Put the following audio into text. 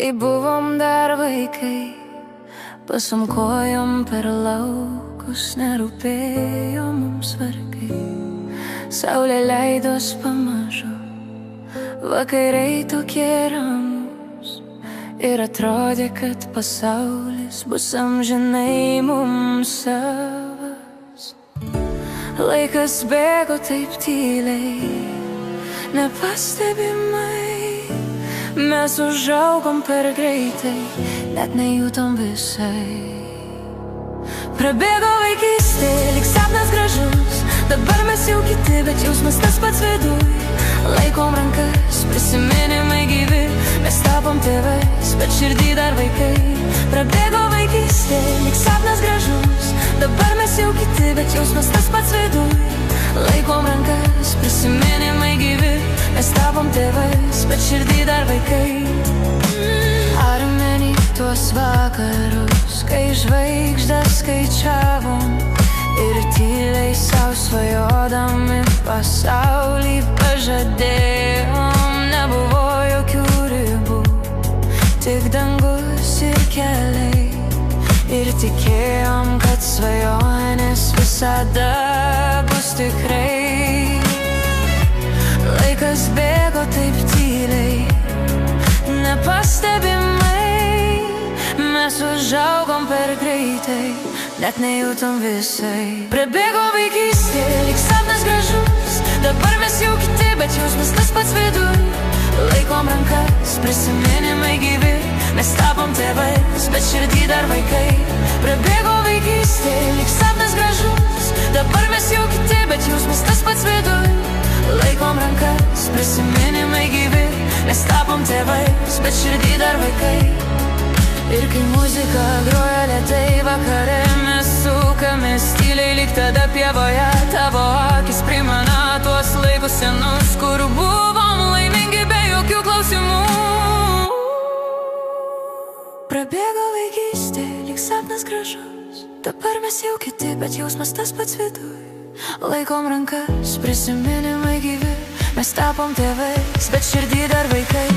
Kai buvom dar vaikai, basom kojom per laukus, nerūpėjo mums vargai. Saulė leidos pamažu, vakariai tokie ramus, ir atrodė, kad pasaulis bus amžinai mums savas. Laikas bėgo taip tyliai, nepastebimai. Mes užaugom per greitai, net nejutom visai. Prabėgo vaikystė, lyg sapnas gražus, dabar mes jau kiti, bet jausmas tas pats viduj. Laikom rankas, prisiminimai gyvi, mes tapom tėvais, bet širdį dar vaikai. Prabėgo vaikystė, lyg sapnas gražus, dabar mes jau kiti, bet jausmas tas pats viduj. Laikom rankas, prisiminimai gyvi, mes tapom tėvais, bet širdį dar vaikai. Ar meni tuos vakarus, kai žvaigždes skaičiavom ir tyliai sau svajodami pasaulį pažadėjom? Nebuvo jokių ribų, tik dangus ir keliai, ir tikėjom, kad svajonės visada bus tikrai. Laikas bėgo taip tyliai, nepastebimai. Mes užaugom per greitai, net nejutom visai. Prabėgo vaikystė, lyg sapnas gražus, dabar mes jau kiti, bet jausmas tas pats viduj. Laikom rankas, prisiminimai gyvi, mes tapom tėvais, bet širdį dar vaikai. Prabėgo vaikystė, lyg sapnas gražus, dabar mes jau kiti, bet jausmas tas pats viduj. Laikom rankas, prisiminimai gyvi, mes tapom tėvais, bet širdį dar vaikai. Ir kai muzika groja lėtai vakare, mes sukamės tyliai lyg tada pievoje. Tavo akis primena tuos laikus senus, kur buvom laimingi be jokių klausimų. Prabėgo vaikystė, lyg sapnas gražus, dabar mes jau kiti, bet jausmas tas pats viduj. Laikom rankas, prisiminimai gyvi, mes tapom tėvais, bet širdį dar vaikai.